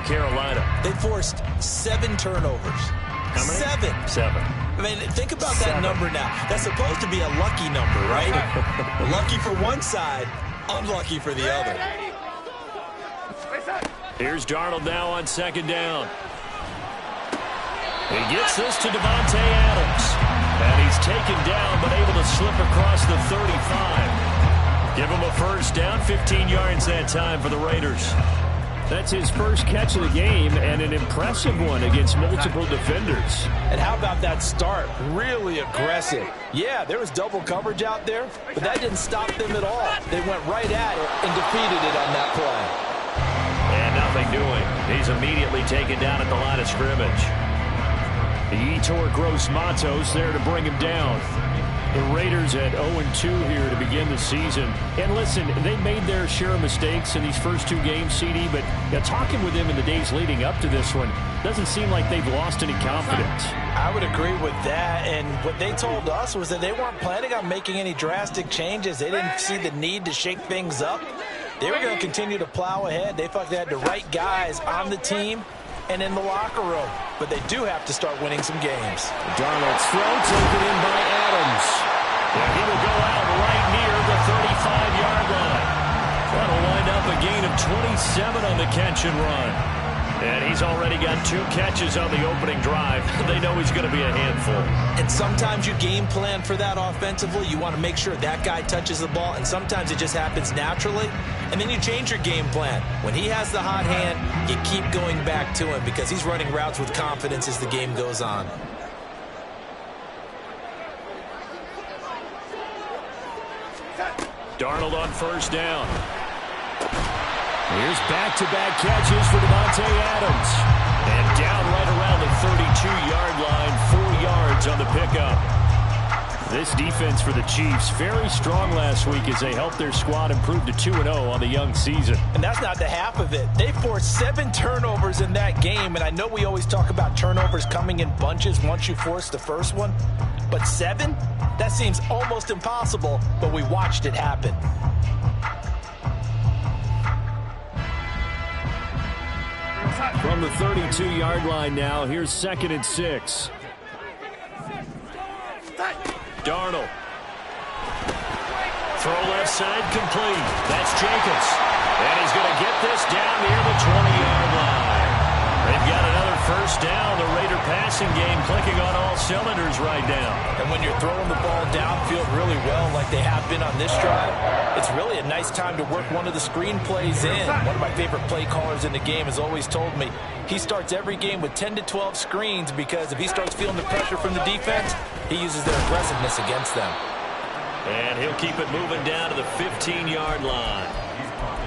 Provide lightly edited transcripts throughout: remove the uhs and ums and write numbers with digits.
Carolina. They forced 7 turnovers. How many? 7. I mean, think about that number now. That's supposed to be a lucky number, right? Lucky for one side, unlucky for the other. Here's Darnold now on 2nd down. He gets this to Davante Adams. And he's taken down, but able to slip across the 35. Give him a first down, 15 yards that time for the Raiders. That's his first catch of the game, and an impressive one against multiple defenders. And how about that start? Really aggressive. Yeah, there was double coverage out there, but that didn't stop them at all. They went right at it and defeated it on that play. And nothing doing. He's immediately taken down at the line of scrimmage. Yetur Gross-Matos there to bring him down. The Raiders at 0-2 here to begin the season. And listen, they made their share of mistakes in these first 2 games, CD, but talking with them in the days leading up to this one, doesn't seem like they've lost any confidence. I would agree with that, and what they told us was that they weren't planning on making any drastic changes. They didn't see the need to shake things up. They were going to continue to plow ahead. They felt they had the right guys on the team and in the locker room. But they do have to start winning some games. Darnold's throw taken in by Adams. And he will go out right near the 35-yard line. That'll wind up a gain of 27 on the catch and run. And he's already got 2 catches on the opening drive. They know he's going to be a handful. And sometimes you game plan for that offensively. You want to make sure that guy touches the ball, and sometimes it just happens naturally. And then you change your game plan. When he has the hot hand, you keep going back to him because he's running routes with confidence as the game goes on. Darnold on first down. Here's back-to-back catches for Davante Adams. And down right around the 32-yard line, 4 yards on the pickup. This defense for the Chiefs, very strong last week as they helped their squad improve to 2-0 on the young season. And that's not the half of it. They forced 7 turnovers in that game, and I know we always talk about turnovers coming in bunches once you force the first one. But 7? That seems almost impossible, but we watched it happen. From the 32-yard line now, here's 2nd and 6. Darnold. Throw left side complete. That's Jacobs. And he's going to get this down near the 20-yard line. They've got another first down. The Raider passing game clicking on all cylinders right now. And when you're throwing the ball downfield really well like they have been on this drive, it's really a nice time to work one of the screen plays in. One of my favorite play callers in the game has always told me he starts every game with 10 to 12 screens because if he starts feeling the pressure from the defense, he uses their aggressiveness against them. And he'll keep it moving down to the 15-yard line.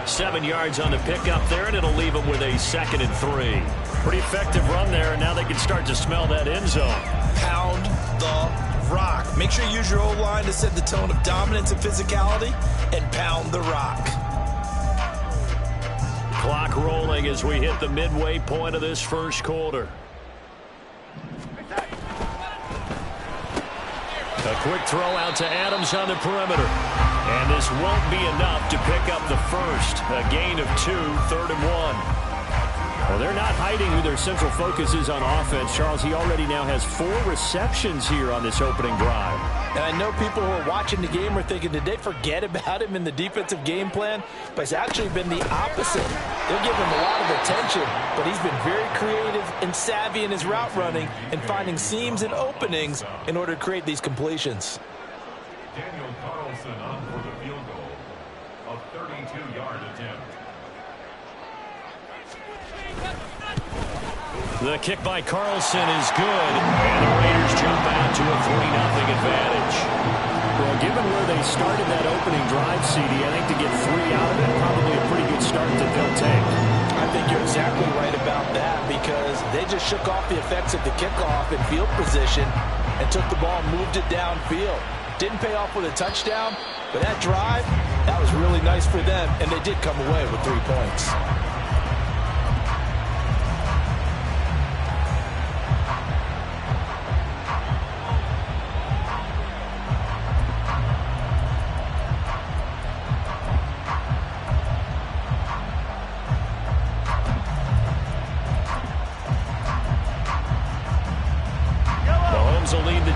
7 yards on the pickup there, and it'll leave him with a 2nd and 3. Pretty effective run there, and now they can start to smell that end zone. Pound the rock. Make sure you use your O-line to set the tone of dominance and physicality, and pound the rock. Clock rolling as we hit the midway point of this first quarter. A quick throw out to Adams on the perimeter. And this won't be enough to pick up the first. A gain of 2, 3rd and 1. Well, they're not hiding who their central focus is on offense. Charles, he already now has 4 receptions here on this opening drive. And I know people who are watching the game are thinking, did they forget about him in the defensive game plan? But it's actually been the opposite. They're giving him a lot of attention, but he's been very creative and savvy in his route running and finding seams and openings in order to create these completions. Daniel Carlson on for the field goal, a 32-yard attempt. The kick by Carlson is good, and the Raiders jump out to a 3-0 advantage. Well, given where they started that opening drive, CD, I think to get 3 out of it, probably a pretty good start that they'll take. I think you're exactly right about that because they just shook off the effects of the kickoff in field position and took the ball and moved it downfield. Didn't pay off with a touchdown, but that drive, that was really nice for them, and they did come away with 3 points.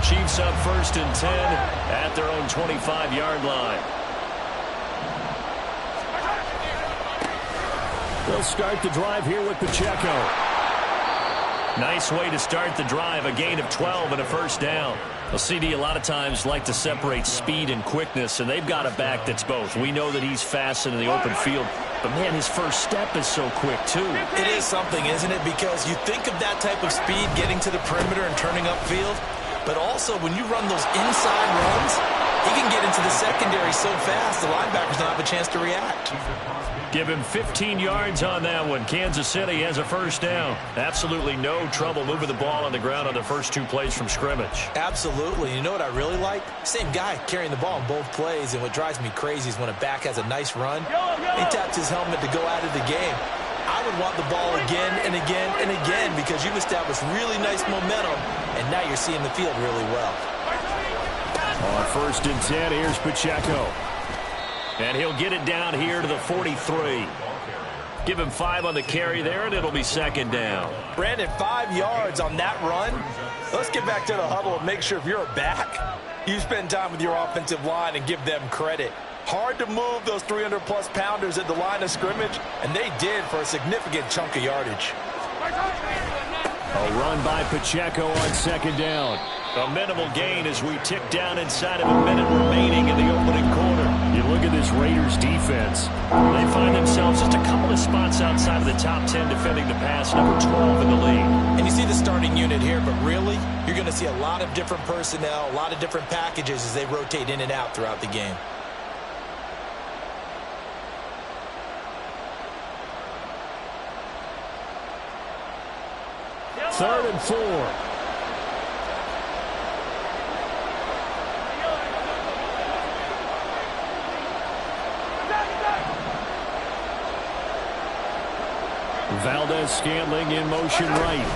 Chiefs up 1st and 10 at their own 25-yard line. They'll start the drive here with Pacheco. Nice way to start the drive, a gain of 12 and a first down. Well, CD a lot of times like to separate speed and quickness, and they've got a back that's both. We know that he's fast in the open field, but, man, his first step is so quick, too. It is something, isn't it? Because you think of that type of speed getting to the perimeter and turning upfield, but also when you run those inside runs, he can get into the secondary so fast the linebackers don't have a chance to react. Give him 15 yards on that one. Kansas City has a first down. Absolutely no trouble moving the ball on the ground on the first 2 plays from scrimmage. Absolutely. You know what I really like? Same guy carrying the ball in both plays, and what drives me crazy is when a back has a nice run, he taps his helmet to go out of the game. I would want the ball again and again and again because you've established really nice momentum, and now you're seeing the field really well. On 1st and 10, here's Pacheco. And he'll get it down here to the 43. Give him 5 on the carry there, and it'll be 2nd down. Brandon, 5 yards on that run. Let's get back to the huddle and make sure if you're a back, you spend time with your offensive line and give them credit. Hard to move those 300-plus pounders at the line of scrimmage, and they did for a significant chunk of yardage. A run by Pacheco on 2nd down. A minimal gain as we tick down inside of a minute remaining in the opening quarter. You look at this Raiders defense. They find themselves just a couple of spots outside of the top 10 defending the pass, number 12 in the league. And you see the starting unit here, but really, you're going to see a lot of different personnel, a lot of different packages as they rotate in and out throughout the game. Third and 4. Valdez-Scantling in motion right.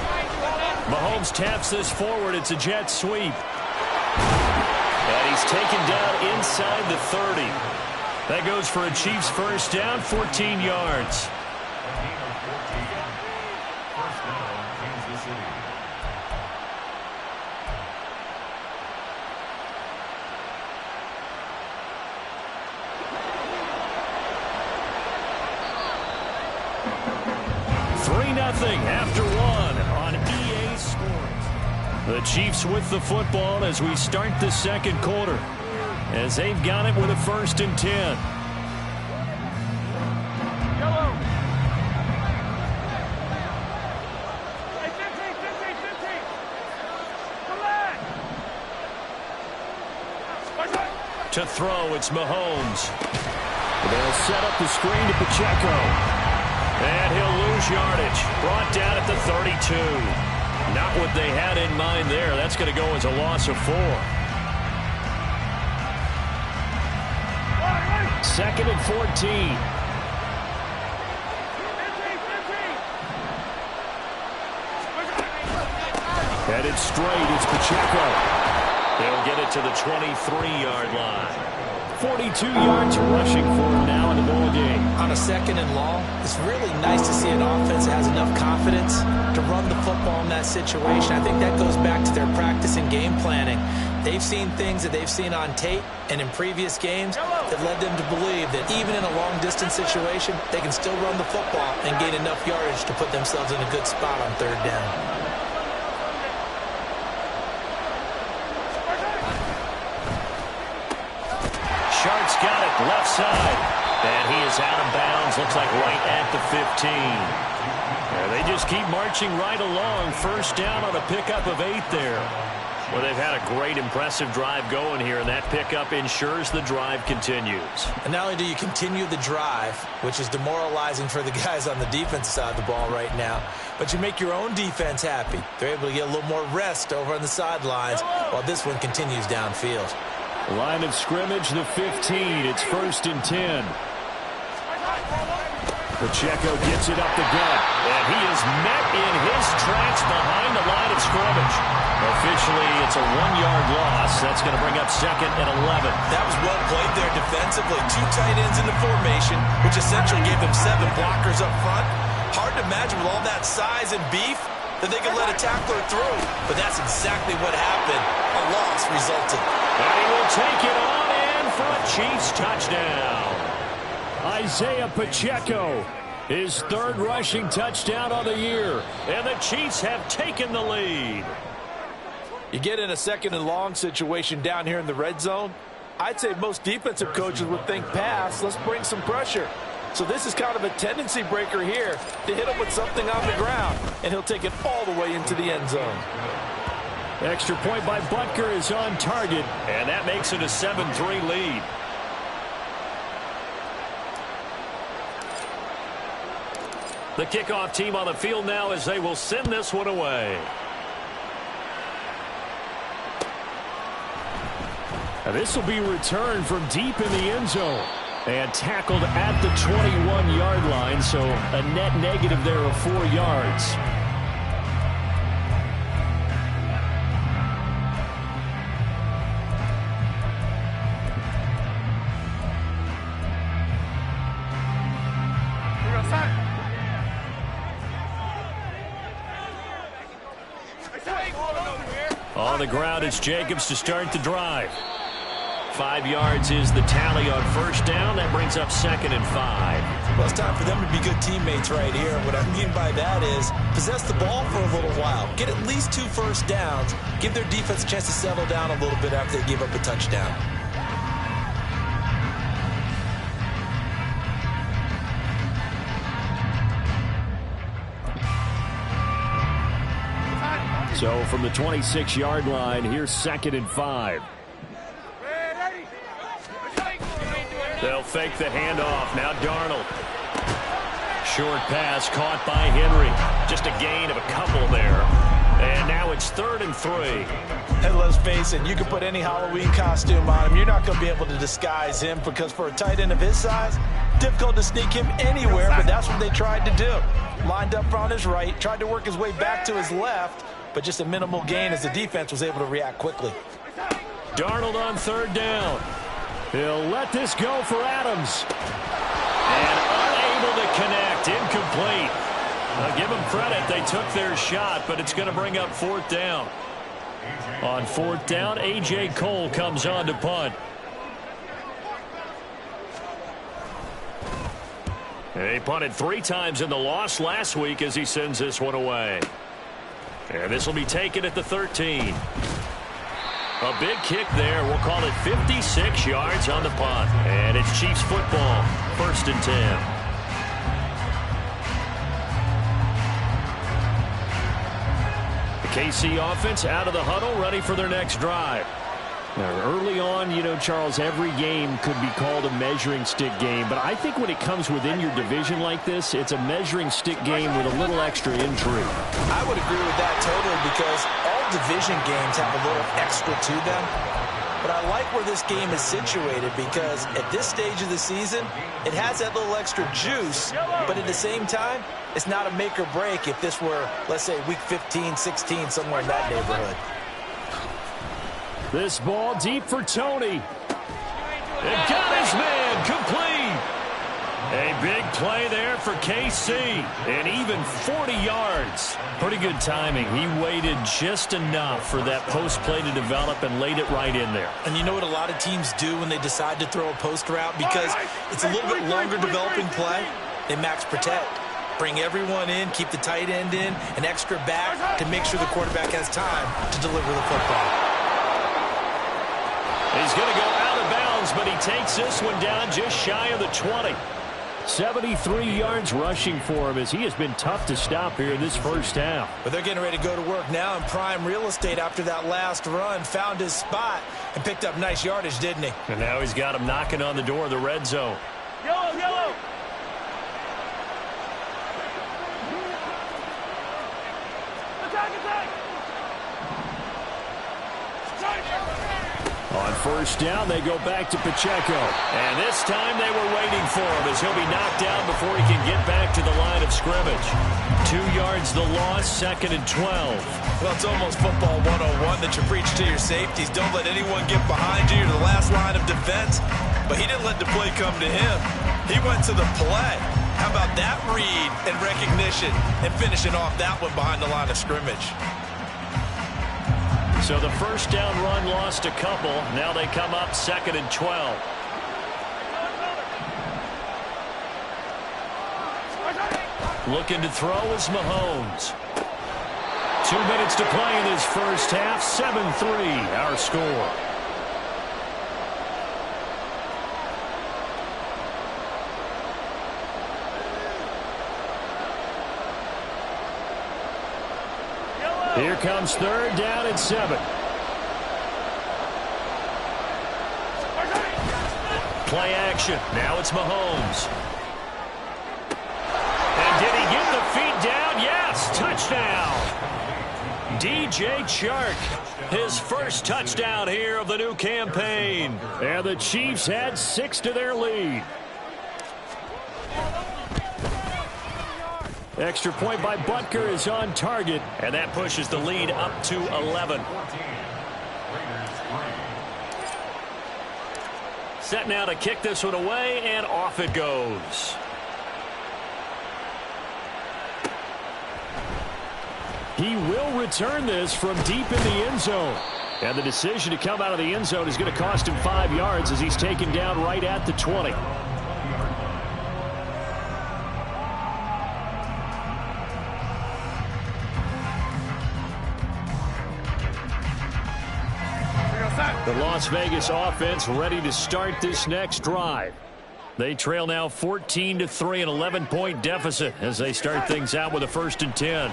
Mahomes taps this forward. It's a jet sweep. And he's taken down inside the 30. That goes for a Chiefs first down, 14 yards. First down, Kansas City. After 1 on EA Sports. The Chiefs with the football as we start the 2nd quarter, as they've got it with a 1st and 10. To throw, it's Mahomes. They'll set up the screen to Pacheco. And he'll lose yardage. Brought down at the 32. Not what they had in mind there. That's going to go as a loss of 4. 2nd and 14. Headed straight, it's Pacheco. They'll get it to the 23-yard line. 42 yards rushing for him now in the ball game. On a 2nd and long, it's really nice to see an offense that has enough confidence to run the football in that situation. I think that goes back to their practice and game planning. They've seen things that they've seen on tape and in previous games that led them to believe that even in a long-distance situation, they can still run the football and gain enough yardage to put themselves in a good spot on 3rd down. Shark's got it left side. And he is out of bounds. Looks like right at the 15. They just keep marching right along. First down on a pickup of 8 there. Well, they've had a great, impressive drive going here, and that pickup ensures the drive continues. And not only do you continue the drive, which is demoralizing for the guys on the defense side of the ball right now, but you make your own defense happy. They're able to get a little more rest over on the sidelines while this one continues downfield. Line of scrimmage, the 15. It's 1st and 10. Pacheco gets it up the gut, and he is met in his tracks behind the line of scrimmage. Officially, it's a 1-yard loss. That's going to bring up 2nd and 11. That was well played there defensively. 2 tight ends in the formation, which essentially gave them 7 blockers up front. Hard to imagine with all that size and beef, that they could let a tackler through. But that's exactly what happened. A loss resulted. And he will take it on in for a Chiefs touchdown. Isaiah Pacheco, his third rushing touchdown of the year. And the Chiefs have taken the lead. You get in a second and long situation down here in the red zone, I'd say most defensive coaches would think pass, let's bring some pressure. So this is kind of a tendency breaker here to hit him with something on the ground, and he'll take it all the way into the end zone. Extra point by Butker is on target, and that makes it a 7-3 lead. The kickoff team on the field now as they will send this one away. Now this will be returned from deep in the end zone and tackled at the 21-yard line, so a net negative there of 4 yards. On the ground, it's Jacobs to start the drive. 5 yards is the tally on first down. That brings up 2nd and 5. Well, it's time for them to be good teammates right here. What I mean by that is possess the ball for a little while. Get at least 2 first downs. Give their defense a chance to settle down a little bit after they give up a touchdown. So from the 26-yard line, here's 2nd and 5. They'll fake the handoff. Now Darnold. Short pass caught by Henry. Just a gain of a couple there. And now it's 3rd and 3. And let's face it, you can put any Halloween costume on him. You're not going to be able to disguise him because for a tight end of his size, difficult to sneak him anywhere, but that's what they tried to do. Lined up on his right, tried to work his way back to his left, but just a minimal gain as the defense was able to react quickly. Darnold on 3rd down. He'll let this go for Adams. And unable to connect. Incomplete. I'll give them credit. They took their shot, but it's going to bring up 4th down. On 4th down, A.J. Cole comes on to punt. And he punted 3 times in the loss last week as he sends this one away. And this will be taken at the 13. A big kick there. We'll call it 56 yards on the punt. And it's Chiefs football. 1st and 10. The KC offense out of the huddle, ready for their next drive. Now, early on, you know, Charles, every game could be called a measuring stick game. But I think when it comes within your division like this, it's a measuring stick game with a little extra intrigue. I would agree with that totally because all division games have a little extra to them. But I like where this game is situated because at this stage of the season, it has that little extra juice. But at the same time, it's not a make or break if this were, let's say, week 15, 16, somewhere in that neighborhood. This ball deep for Tony. It got his man complete. A big play there for KC. And even 40 yards. Pretty good timing. He waited just enough for that post play to develop and laid it right in there. And you know what a lot of teams do when they decide to throw a post route? Because it's a little bit longer developing play. They max protect. Bring everyone in, keep the tight end in, an extra back to make sure the quarterback has time to deliver the football. He's going to go out of bounds, but he takes this one down just shy of the 20. 73 yards rushing for him as he has been tough to stop here in this first half. But they're getting ready to go to work now in prime real estate after that last run. Found his spot and picked up nice yardage, didn't he? And now he's got him knocking on the door of the red zone. Yellow, yellow. Attack, attack. On first down, they go back to Pacheco. And this time they were waiting for him as he'll be knocked down before he can get back to the line of scrimmage. 2 yards the loss, 2nd and 12. Well, it's almost football 101 that you preach to your safeties. Don't let anyone get behind you. You're the last line of defense. But he didn't let the play come to him. He went to the play. How about that read and recognition and finishing off that one behind the line of scrimmage? So the first down run lost a couple. Now they come up 2nd and 12. Looking to throw is Mahomes. 2 minutes to play in his first half. 7-3 our score. Here comes 3rd down and 7. Play action. Now it's Mahomes. And did he get the feet down? Yes. Touchdown. DJ Chark. His first touchdown here of the new campaign. And the Chiefs add 6 to their lead. Extra point by Butker is on target, and that pushes the lead up to 11. Set now to kick this one away, and off it goes. He will return this from deep in the end zone. And the decision to come out of the end zone is going to cost him 5 yards as he's taken down right at the 20. The Las Vegas offense ready to start this next drive. They trail now 14-3, an 11-point deficit as they start things out with a 1st and 10.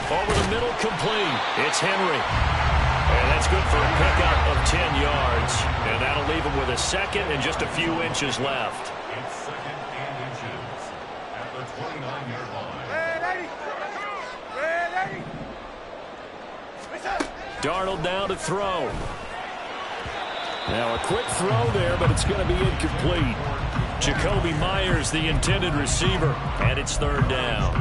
Over the middle, complete. It's Henry. And that's good for a pickup of 10 yards. And that'll leave him with a 2nd and just a few inches left. It's 2nd and inches at the 29-yard line. Ready. Darnold now to throw. Now a quick throw there, but it's going to be incomplete. Jacoby Myers, the intended receiver, and it's 3rd down.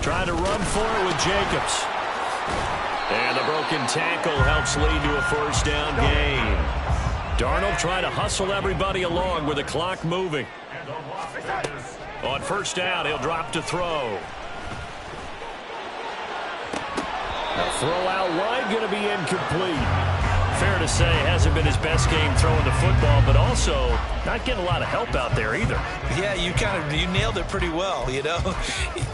Trying to run for it with Jacobs. And the broken tackle helps lead to a 1st down gain. Darnold trying to hustle everybody along with the clock moving. On 1st down, he'll drop to throw. A throw out wide, going to be incomplete. Fair to say, hasn't been his best game throwing the football, but also not getting a lot of help out there either. Yeah, you nailed it pretty well, you know.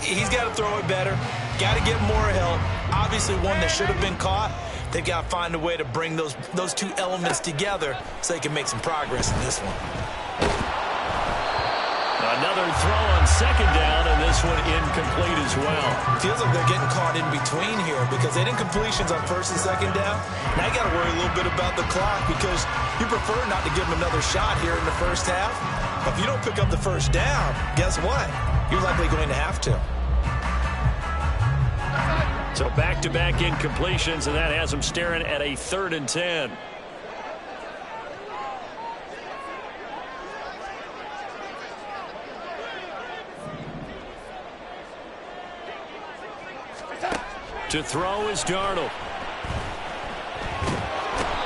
He's got to throw it better. Got to get more help. Obviously one that should have been caught. They've got to find a way to bring those two elements together so they can make some progress in this one. Another throw on 2nd down, and this one incomplete as well. Feels like they're getting caught in between here because they didn't completions on 1st and 2nd down. Now you got to worry a little bit about the clock because you prefer not to give them another shot here in the first half. If you don't pick up the 1st down, guess what? You're likely going to have to. So back-to-back incompletions, and that has them staring at a 3rd and 10. To throw is Darnold.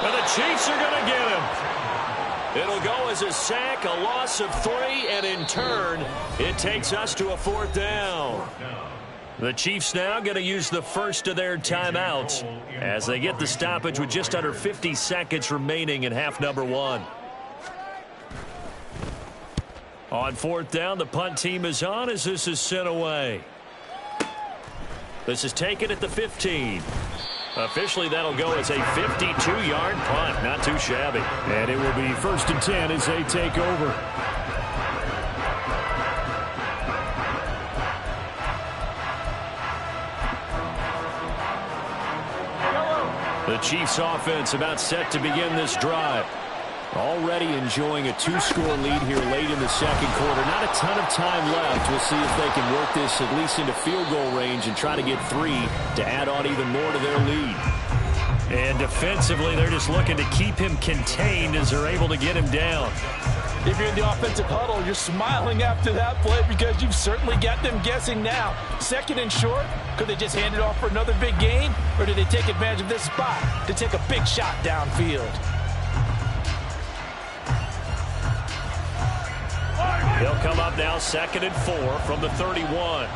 And the Chiefs are going to get him. It'll go as a sack, a loss of 3, and in turn, it takes us to a 4th down. The Chiefs now going to use the first of their timeouts as they get the stoppage with just under 50 seconds remaining in half number 1. On 4th down, the punt team is on as this is sent away. This is taken at the 15. Officially, that'll go as a 52-yard punt. Not too shabby. And it will be 1st and 10 as they take over. The Chiefs offense about set to begin this drive. Already enjoying a 2-score lead here late in the 2nd quarter. Not a ton of time left. We'll see if they can work this at least into field goal range and try to get 3 to add on even more to their lead. And defensively, they're just looking to keep him contained as they're able to get him down. If you're in the offensive huddle, you're smiling after that play because you've certainly got them guessing now. Second and short, could they just hand it off for another big gain? Or did they take advantage of this spot to take a big shot downfield? They'll come up now 2nd and 4 from the 31.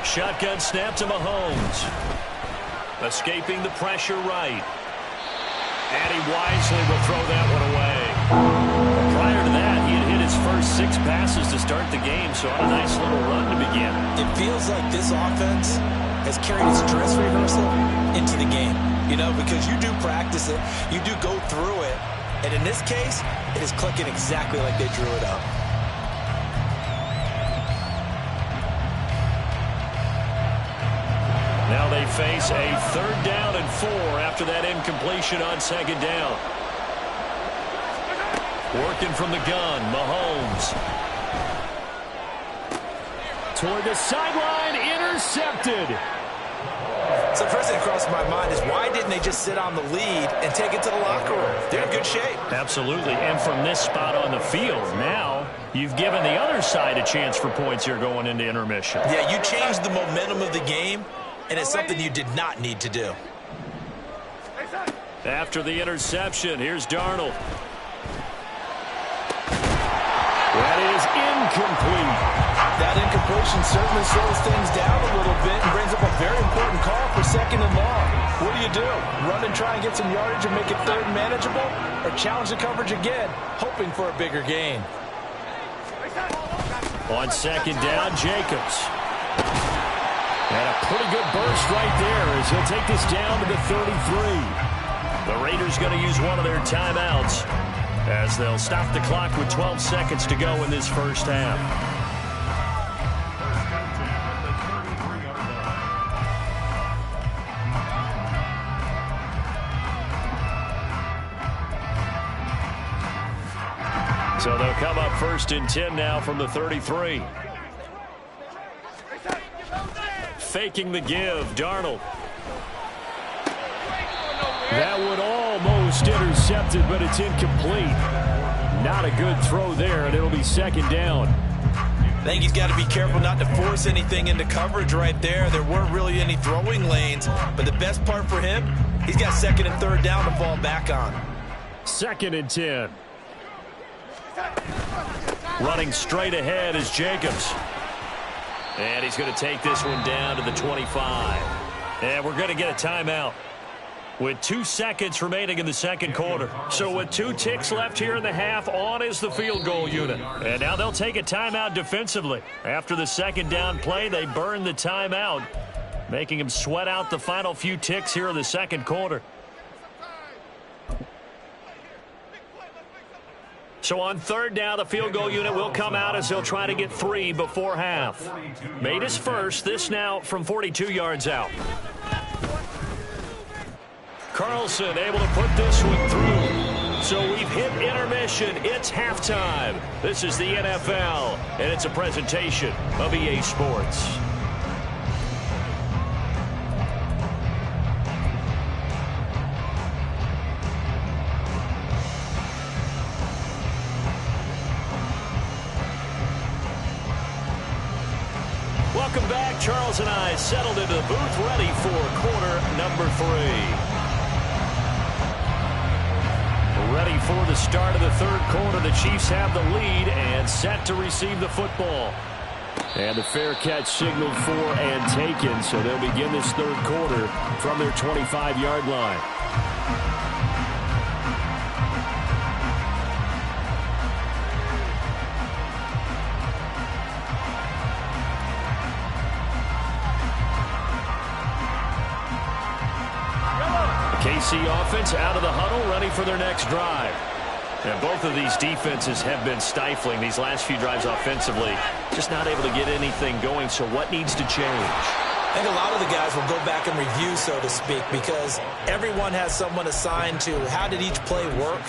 Shotgun snap to Mahomes. Escaping the pressure right. And he wisely will throw that one away. Prior to that, he had hit his first 6 passes to start the game, so on a nice little run to begin. It feels like this offense has carried its dress rehearsal into the game. You know, because you do practice it, you do go through it, and in this case, it is clicking exactly like they drew it up. Now they face a 3rd down and 4 after that incompletion on 2nd down. Working from the gun, Mahomes. Toward the sideline, intercepted. So the first thing that crossed my mind is why didn't they just sit on the lead and take it to the locker room? They're in good shape. Absolutely, and from this spot on the field, now you've given the other side a chance for points here going into intermission. Yeah, you changed the momentum of the game, and it's something you did not need to do. After the interception, here's Darnold. That is incomplete. That incompletion certainly slows things down a little bit and brings up a very important call for 2nd and long. What do? Run and try and get some yardage and make it 3rd and manageable? Or challenge the coverage again, hoping for a bigger gain? On 2nd down, Jacobs. And a pretty good burst right there as he'll take this down to the 33. The Raiders going to use one of their timeouts as they'll stop the clock with 12 seconds to go in this first half. So they'll come up 1st and 10 now from the 33. Faking the give, Darnold. That one almost intercepted, but it's incomplete. Not a good throw there, and it'll be 2nd down. I think he's got to be careful not to force anything into coverage right there. There weren't really any throwing lanes, but the best part for him, he's got 2nd and 3rd down to fall back on. 2nd and 10. Running straight ahead is Jacobs. And he's going to take this one down to the 25. And we're going to get a timeout with 2 seconds remaining in the 2nd quarter. So with 2 ticks left here in the half, on is the field goal unit. And now they'll take a timeout defensively. After the 2nd down play, they burn the timeout, making them sweat out the final few ticks here in the 2nd quarter. So on 3rd down, the field goal unit will come out as he'll try to get 3 before half. Made his first. This now from 42 yards out. Carlson able to put this one through. So we've hit intermission. It's halftime. This is the NFL, and it's a presentation of EA Sports. Welcome back. Charles and I settled into the booth, ready for quarter number 3. Ready for the start of the 3rd quarter. The Chiefs have the lead and set to receive the football. And the fair catch signaled for and taken, so they'll begin this 3rd quarter from their 25-yard line. KC offense out of the huddle, ready for their next drive. And both of these defenses have been stifling these last few drives offensively. Just not able to get anything going, so what needs to change? I think a lot of the guys will go back and review, so to speak, because everyone has someone assigned to how did each play work.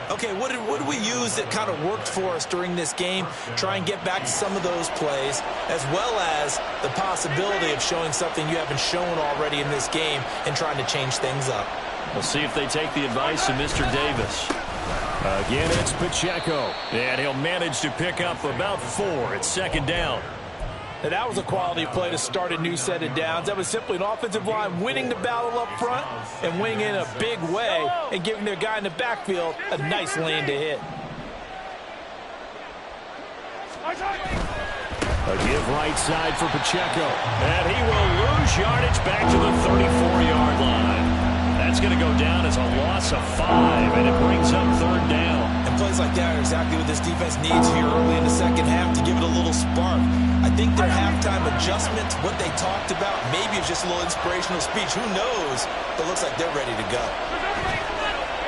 Okay, what did we use that kind of worked for us during this game? Try and get back to some of those plays, as well as the possibility of showing something you haven't shown already in this game and trying to change things up. We'll see if they take the advice of Mr. Davis. Again, it's Pacheco, and he'll manage to pick up about 4 at second down. Now, that was a quality play to start a new set of downs. That was simply an offensive line winning the battle up front and winning in a big way and giving their guy in the backfield a nice lane to hit. A give right side for Pacheco, and he will lose yardage back to the 34-yard line. That's going to go down as a loss of 5, and it brings up third down. And plays like that are exactly what this defense needs here early in the second half to give it a little spark. I think their halftime adjustment, what they talked about, maybe it's just a little inspirational speech. Who knows? But it looks like they're ready to go.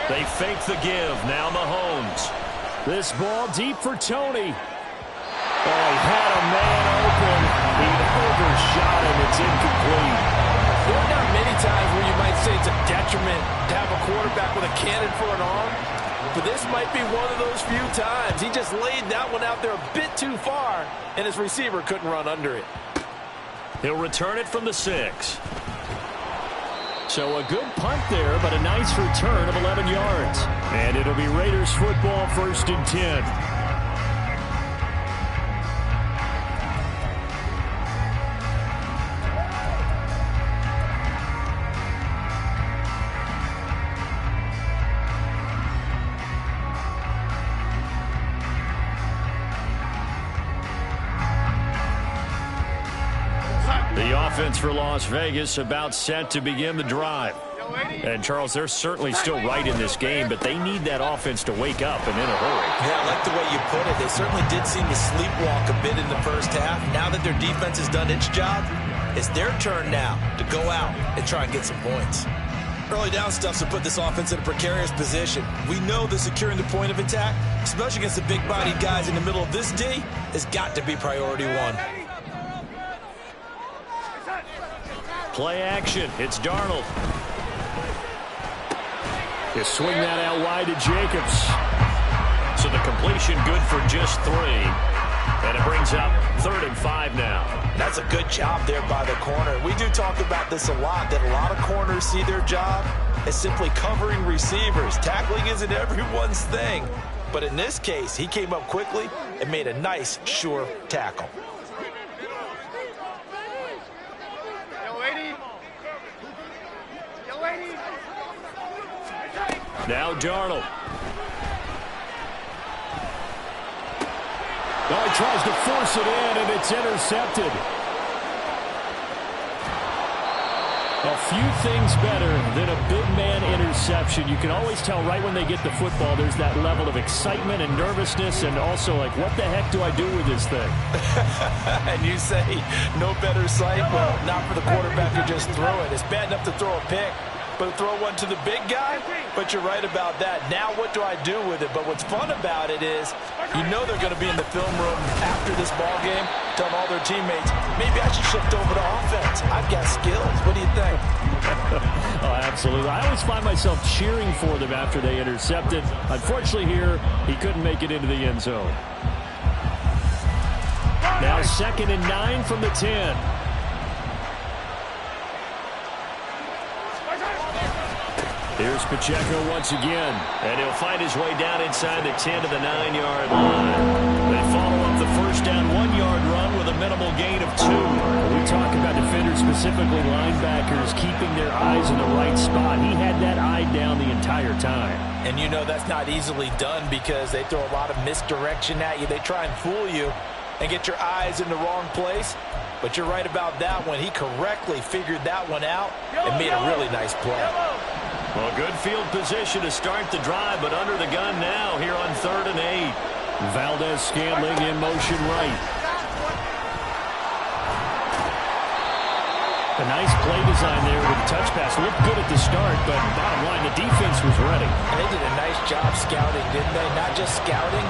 They fake the give. Now Mahomes. This ball deep for Tony. Oh, he had a man open. He overshot him. It's incomplete. There are not many times where you might say it's a detriment to have a quarterback with a cannon for an arm, but this might be one of those few times. He just laid that one out there a bit too far, and his receiver couldn't run under it. He'll return it from the 6. So a good punt there, but a nice return of 11 yards. And it'll be Raiders football, 1st and 10. Offense for Las Vegas about set to begin the drive. And, Charles, they're certainly still right in this game, but they need that offense to wake up and in a hurry. Yeah, I like the way you put it. They certainly did seem to sleepwalk a bit in the first half. Now that their defense has done its job, it's their turn now to go out and try and get some points. Early down stuff to put this offense in a precarious position. We know that securing the point of attack, especially against the big-bodied guys in the middle of this D, has got to be priority 1. Play action. It's Darnold. You swing that out wide to Jacobs. So the completion good for just 3. And it brings up 3rd and 5 now. That's a good job there by the corner. We do talk about this a lot, that a lot of corners see their job as simply covering receivers. Tackling isn't everyone's thing. But in this case, he came up quickly and made a nice, sure tackle. Now Darnold. Oh, he tries to force it in, and it's intercepted. A few things better than a big man interception. You can always tell right when they get the football, there's that level of excitement and nervousness, and also like, what the heck do I do with this thing? And you say, no better sight? Well, not for the quarterback who just threw it. It's bad enough to throw a pick, but throw one to the big guy? But you're right about that. Now what do I do with it? But what's fun about it is you know they're going to be in the film room after this ball game telling all their teammates, maybe I should shift over to offense. I've got skills. What do you think? Oh, absolutely. I always find myself cheering for them after they intercepted. Unfortunately here, he couldn't make it into the end zone. Now 2nd and 9 from the 10. Here's Pacheco once again, and he'll find his way down inside the 10 to the 9-yard line. They follow up the first down 1-yard run with a minimal gain of 2. We talk about defenders, specifically linebackers, keeping their eyes in the right spot. He had that eye down the entire time. And you know that's not easily done because they throw a lot of misdirection at you. They try and fool you and get your eyes in the wrong place. But you're right about that one. He correctly figured that one out and made a really nice play. Well, good field position to start the drive, but under the gun now here on 3rd and 8. Valdez-Scantling in motion right. A nice play design there with the touch pass. Looked good at the start, but bottom line, the defense was ready. And they did a nice job scouting, didn't they? Not just scouting,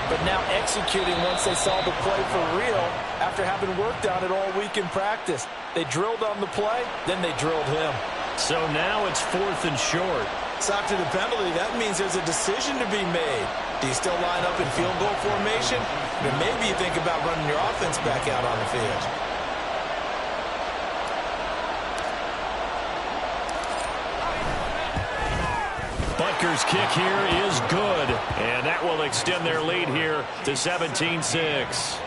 but now executing once they saw the play for real after having worked on it all week in practice. They drilled on the play, then they drilled him. So now it's 4th and short. So after the penalty, that means there's a decision to be made. Do you still line up in field goal formation? Or maybe you think about running your offense back out on the field. Butker's kick here is good, and that will extend their lead here to 17-6.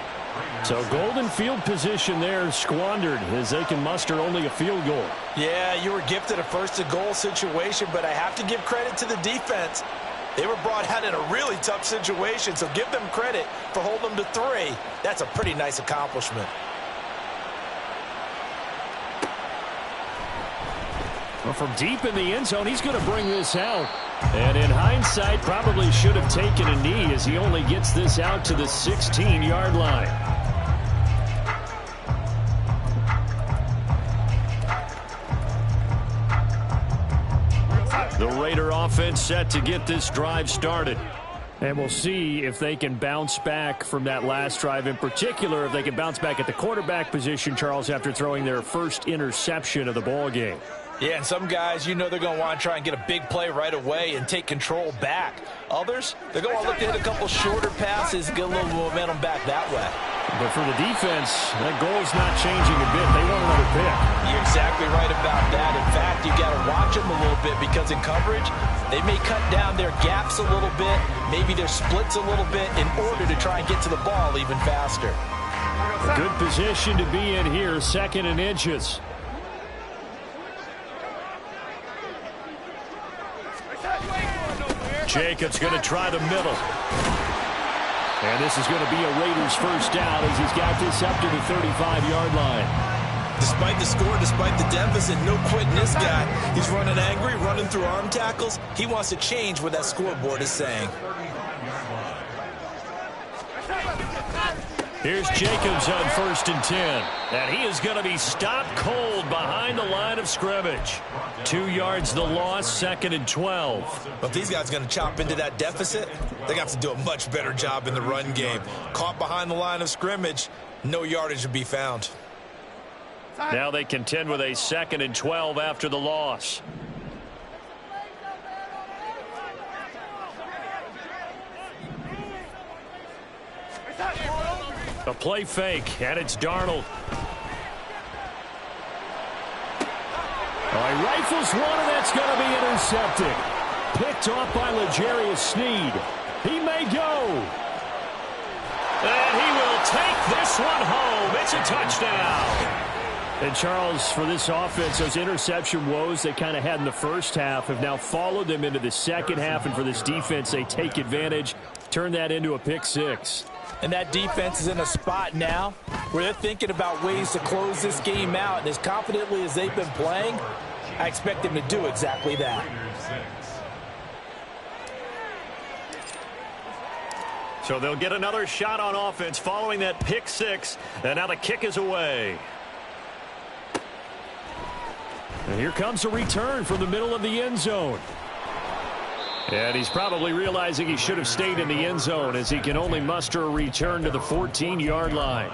So golden field position there squandered as they can muster only a field goal. Yeah, you were gifted a first-to-goal situation, but I have to give credit to the defense. They were brought out in a really tough situation, so give them credit for holding them to 3. That's a pretty nice accomplishment. Well, from deep in the end zone, he's going to bring this out. And in hindsight, probably should have taken a knee as he only gets this out to the 16-yard line. The Raider offense set to get this drive started. And we'll see if they can bounce back from that last drive. In particular, if they can bounce back at the quarterback position, Charles, after throwing their first interception of the ball game. Yeah, and some guys, you know they're going to want to try and get a big play right away and take control back. Others, they're going to look to hit a couple shorter passes and get a little momentum back that way. But for the defense, that goal's not changing a bit. They want another pick. You're exactly right about that. In fact, you got to watch them a little bit because in coverage, they may cut down their gaps a little bit, maybe their splits a little bit in order to try and get to the ball even faster. A good position to be in here, 2nd and inches. Jacobs going to try the middle. And this is going to be a Raiders first down as he's got this up to the 35-yard line. Despite the score, despite the deficit, no quitting this guy. He's running angry, running through arm tackles. He wants to change what that scoreboard is saying. Here's Jacobs on 1st and 10. And he is going to be stopped cold behind the line of scrimmage. 2 yards the loss, 2nd and 12. But if these guys are going to chop into that deficit, they're going to have to do a much better job in the run game. Caught behind the line of scrimmage, no yardage to be found. Now they contend with a 2nd and 12 after the loss. A play fake, and it's Darnold. He rifles one, and that's going to be intercepted. Picked off by L'Jarius Sneed. He may go. And he will take this one home. It's a touchdown. And, Charles, for this offense, those interception woes they kind of had in the first half have now followed them into the second half. And for this defense, they take advantage, turn that into a pick 6. And that defense is in a spot now where they're thinking about ways to close this game out. And as confidently as they've been playing, I expect them to do exactly that. So they'll get another shot on offense following that pick 6. And now the kick is away. And here comes a return from the middle of the end zone. And he's probably realizing he should have stayed in the end zone as he can only muster a return to the 14-yard line.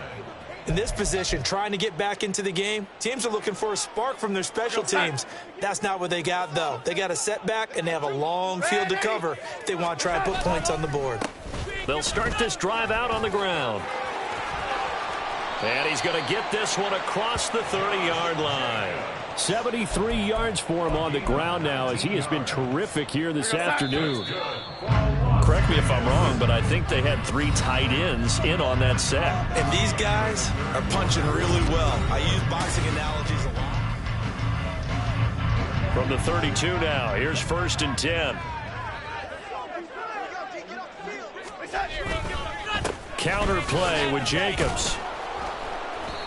In this position, trying to get back into the game, teams are looking for a spark from their special teams. That's not what they got, though. They got a setback, and they have a long field to cover if they want to try and put points on the board. They'll start this drive out on the ground. And he's going to get this one across the 30-yard line. 73 yards for him on the ground now as he has been terrific here this afternoon. Correct me if I'm wrong, but I think they had 3 tight ends in on that set. And these guys are punching really well. I use boxing analogies a lot. From the 32 now, here's 1st and 10. Counter play with Jacobs.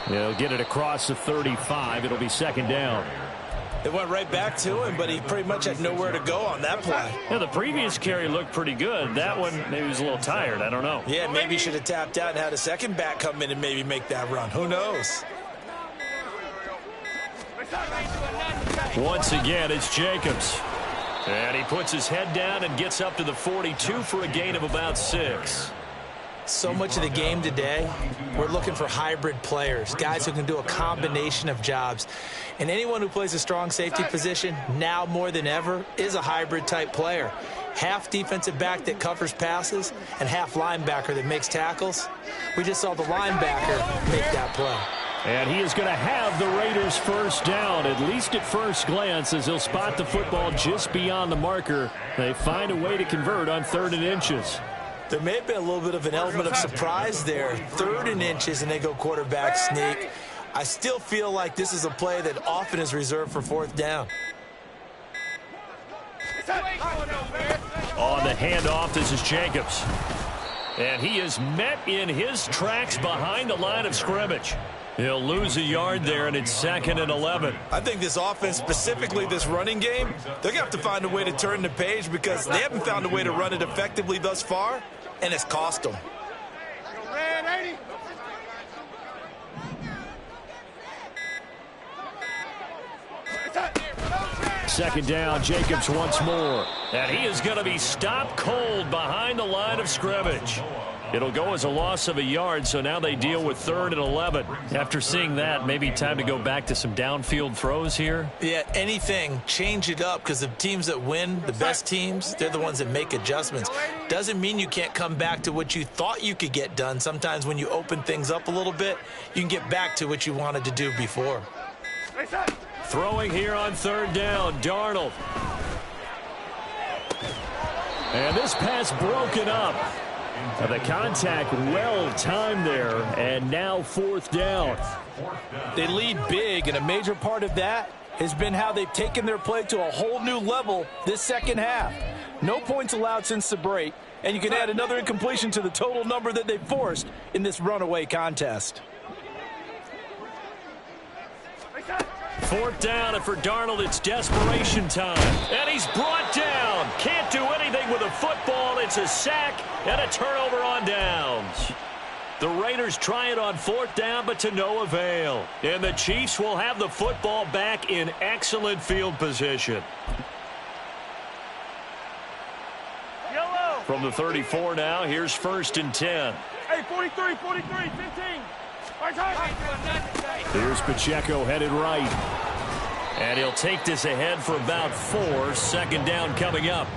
He'll get it across the 35. It'll be 2nd down. It went right back to him, but he pretty much had nowhere to go on that play. Yeah, the previous carry looked pretty good. That one, maybe he was a little tired. I don't know. Yeah, maybe he should have tapped out and had a second back come in and maybe make that run. Who knows? Once again, it's Jacobs. And he puts his head down and gets up to the 42 for a gain of about 6. So much of the game today, we're looking for hybrid players, guys who can do a combination of jobs. And anyone who plays a strong safety position, now more than ever, is a hybrid type player. Half defensive back that covers passes and half linebacker that makes tackles. We just saw the linebacker make that play. And he is going to have the Raiders first down, at least at first glance, as he'll spot the football just beyond the marker. They find a way to convert on 3rd and inches. There may have been a little bit of an element of surprise there. 3rd and inches, and they go quarterback sneak. I still feel like this is a play that often is reserved for 4th down. On the handoff, this is Jacobs. And he is met in his tracks behind the line of scrimmage. He'll lose a yard there, and it's 2nd and 11. I think this offense, specifically this running game, they're going to have to find a way to turn the page because they haven't found a way to run it effectively thus far, and it's cost them. Second down, Jacobs once more. And he is going to be stopped cold behind the line of scrimmage. It'll go as a loss of a yard, so now they deal with 3rd and 11. After seeing that, maybe time to go back to some downfield throws here? Yeah, anything, change it up, because the teams that win, the best teams, they're the ones that make adjustments. Doesn't mean you can't come back to what you thought you could get done. Sometimes when you open things up a little bit, you can get back to what you wanted to do before. Throwing here on 3rd down, Darnold. And this pass broken up. The contact well timed there, and now 4th down. They lead big, and a major part of that has been how they've taken their play to a whole new level this second half. No points allowed since the break, and you can add another incompletion to the total number that they forced in this runaway contest. 4th down, and for Darnold, it's desperation time. And he's brought down. Can't do anything with a football. It's a sack and a turnover on downs. The Raiders try it on 4th down, but to no avail. And the Chiefs will have the football back in excellent field position. Yellow. From the 34 now, here's 1st and 10. Hey, 43, 15. Here's Pacheco headed right. And he'll take this ahead for about 4. 2nd down coming up.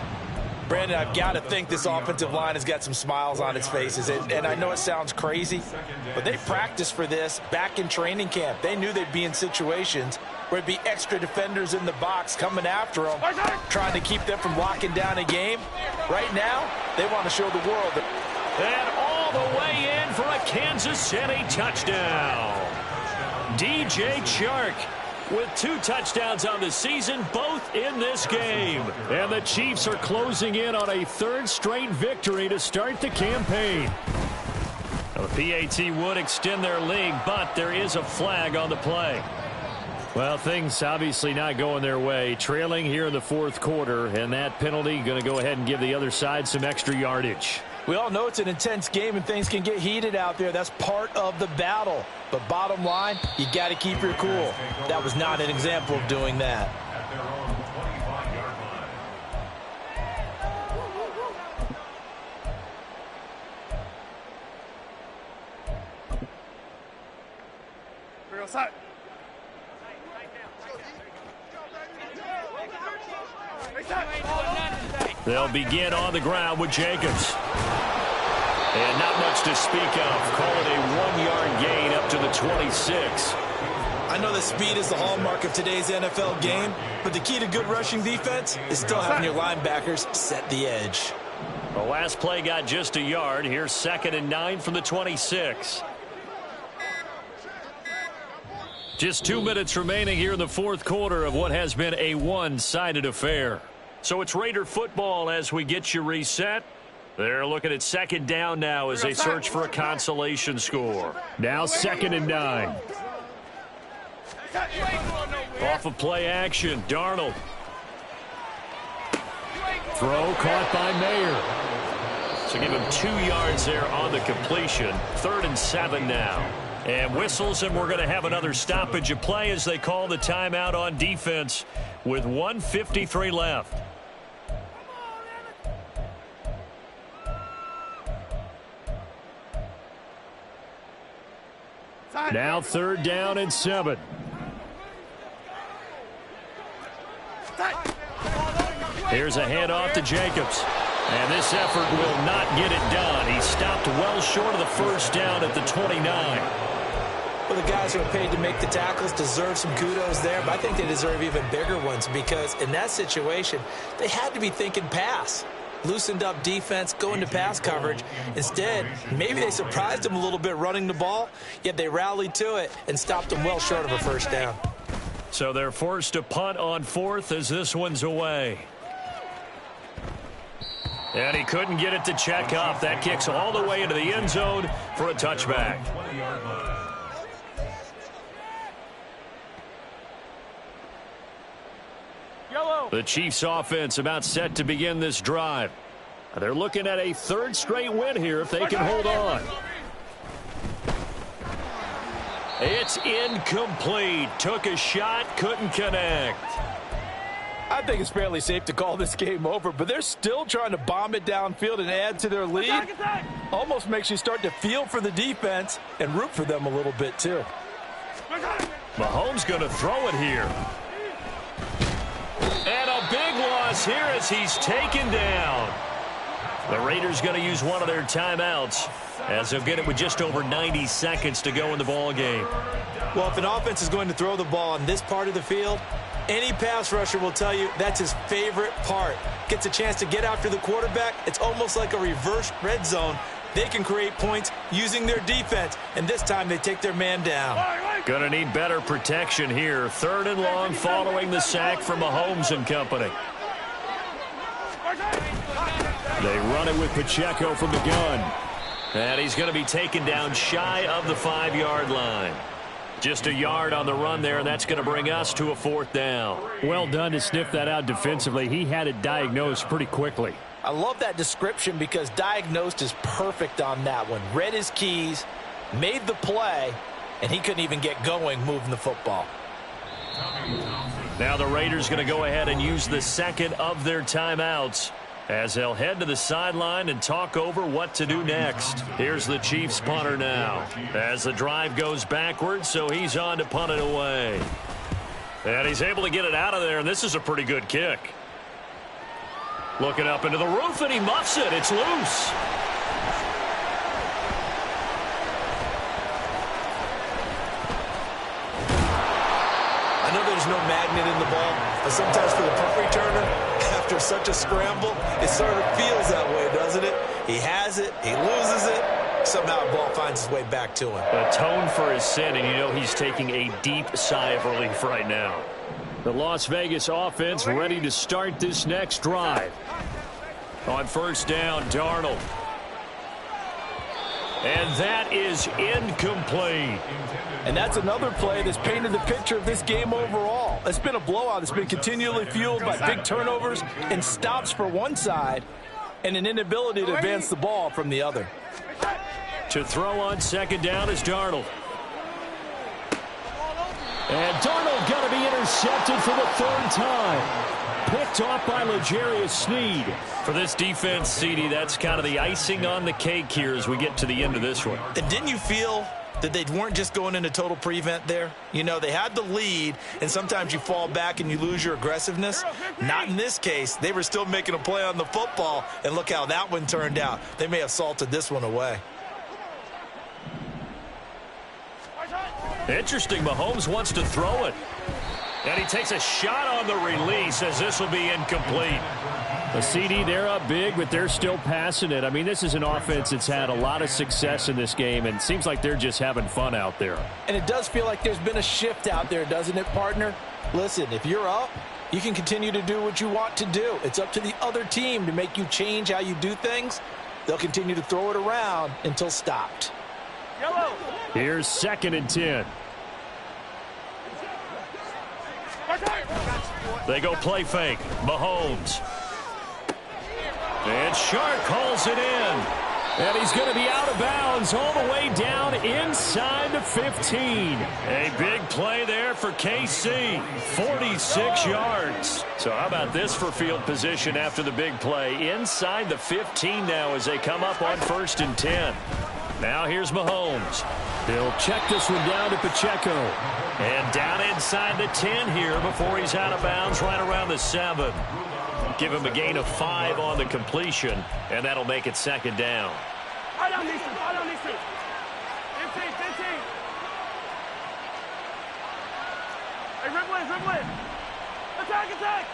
Brandon, I've got to think this offensive line has got some smiles on its faces. And I know it sounds crazy, but they practiced for this back in training camp. They knew they'd be in situations where it'd be extra defenders in the box coming after them, trying to keep them from locking down a game. Right now, they want to show the world that. And all the way in for a Kansas City touchdown. DJ Chark with 2 touchdowns on the season, both in this game. And the Chiefs are closing in on a 3rd straight victory to start the campaign. Now, the PAT would extend their lead, but there is a flag on the play. Well, things obviously not going their way. Trailing here in the 4th quarter, and that penalty going to go ahead and give the other side some extra yardage. We all know it's an intense game and things can get heated out there. That's part of the battle. But bottom line, you got to keep your cool. That was not an example of doing that. At their own 25-yard line. Real side. They'll begin on the ground with Jacobs. And not much to speak of. Call it a 1-yard gain up to the 26. I know that speed is the hallmark of today's NFL game, but the key to good rushing defense is still having your linebackers set the edge. The last play got just a yard. Here's 2nd and 9 from the 26. Just 2 minutes remaining here in the 4th quarter of what has been a one-sided affair. So it's Raider football as we get you reset. They're looking at 2nd down now as they search for a consolation score. Now 2nd and 9. Off of play action, Darnold. Throw caught by Mayer. So give him 2 yards there on the completion. 3rd and 7 now. And whistles, and we're going to have another stoppage of play as they call the timeout on defense with 1:53 left. Now 3rd down and 7. Here's a handoff to Jacobs. And this effort will not get it done. He stopped well short of the 1st down at the 29. Well, the guys who are paid to make the tackles deserve some kudos there, but I think they deserve even bigger ones because in that situation, they had to be thinking pass. Loosened up defense, going to pass coverage. Instead, maybe they surprised them a little bit running the ball, yet they rallied to it and stopped them well short of a 1st down. So they're forced to punt on 4th as this one's away. And he couldn't get it to check up. That kicks all the way into the end zone for a touchback. The Chiefs offense about set to begin this drive. They're looking at a 3rd straight win here if they can hold on. It's incomplete. Took a shot, couldn't connect. I think it's fairly safe to call this game over, but they're still trying to bomb it downfield and add to their lead. Almost makes you start to feel for the defense and root for them a little bit too. Mahomes going to throw it here. And a big loss here as he's taken down. The Raiders going to use one of their timeouts as they'll get it with just over 90 seconds to go in the ball game. Well, if an offense is going to throw the ball on this part of the field, any pass rusher will tell you that's his favorite part. Gets a chance to get after the quarterback. It's almost like a reverse red zone. They can create points using their defense, and this time they take their man down. Gonna need better protection here. 3rd and long following the sack from Mahomes and company. They run it with Pacheco from the gun. And he's going to be taken down shy of the 5-yard line. Just a yard on the run there, and that's going to bring us to a 4th down. Well done to sniff that out defensively. He had it diagnosed pretty quickly. I love that description because diagnosed is perfect on that one. Read his keys, made the play, and he couldn't even get going moving the football. Now the Raiders going to go ahead and use the 2nd of their timeouts as they'll head to the sideline and talk over what to do next. Here's the Chiefs punter now as the drive goes backwards, so he's on to punt it away. And he's able to get it out of there, and this is a pretty good kick. Looking up into the roof, and he muffs it. It's loose. I know there's no magnet in the ball, but sometimes for the punt returner, after such a scramble, it sort of feels that way, doesn't it? He has it, he loses it, somehow the ball finds its way back to him. Atone for his sin, and you know he's taking a deep sigh of relief right now. The Las Vegas offense ready to start this next drive. On 1st down, Darnold. And that is incomplete. And that's another play that's painted the picture of this game overall. It's been a blowout. It's been continually fueled by big turnovers and stops for one side and an inability to advance the ball from the other. To throw on 2nd down is Darnold. And Darnold going to be intercepted for the 3rd time. Picked off by L'Jarius Sneed. For this defense, CD, that's kind of the icing on the cake here as we get to the end of this one. And didn't you feel that they weren't just going into total prevent there? You know, they had the lead, and sometimes you fall back and you lose your aggressiveness. Not in this case. They were still making a play on the football, and look how that one turned out. They may have salted this one away. Interesting. Mahomes wants to throw it. And he takes a shot on the release as this will be incomplete. The CD, they're up big, but they're still passing it. I mean, this is an offense that's had a lot of success in this game, and it seems like they're just having fun out there. And it does feel like there's been a shift out there, doesn't it, partner? Listen, if you're up, you can continue to do what you want to do. It's up to the other team to make you change how you do things. They'll continue to throw it around until stopped. Yellow. Here's 2nd and 10. They go play fake. Mahomes. And Shark hauls it in. And he's going to be out of bounds all the way down inside the 15. A big play there for KC. 46 yards. So how about this for field position after the big play? Inside the 15 now as they come up on 1st and 10. Now here's Mahomes. He'll check this one down to Pacheco. And down inside the 10 here before he's out of bounds right around the 7. Give him a gain of 5 on the completion, and that'll make it second down. Eye down these two. Eye down these two. 15. Hey, dribble in. Attack.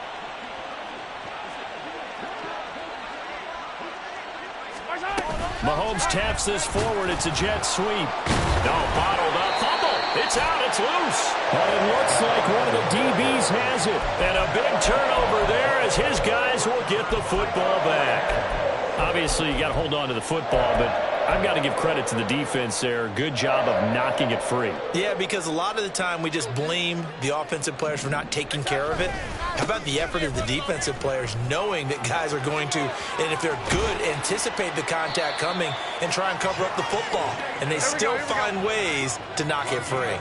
Mahomes taps this forward. It's a jet sweep. No, bottled up. Fumble. It's out. It's loose. And it looks like one of the DBs has it. And a big turnover there as his guys will get the football back. Obviously, you got to hold on to the football, but I've got to give credit to the defense there. Good job of knocking it free. Yeah, because a lot of the time we just blame the offensive players for not taking care of it. How about the effort of the defensive players knowing that guys are going to, and if they're good, anticipate the contact coming and try and cover up the football. And they still find ways to knock it free.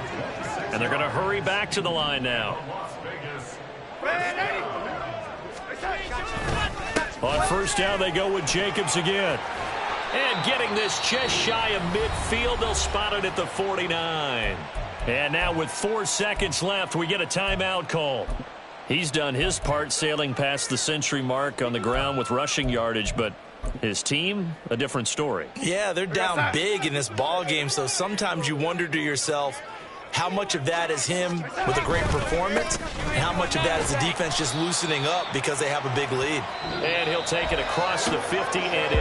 And they're going to hurry back to the line now. On first down, they go with Jacobs again. And getting this just shy of midfield, they'll spot it at the 49. And now with 4 seconds left, we get a timeout call. He's done his part sailing past the century mark on the ground with rushing yardage, but his team, a different story. Yeah, they're down big in this ball game, so sometimes you wonder to yourself, how much of that is him with a great performance, and how much of that is the defense just loosening up because they have a big lead. And he'll take it across the 50 and into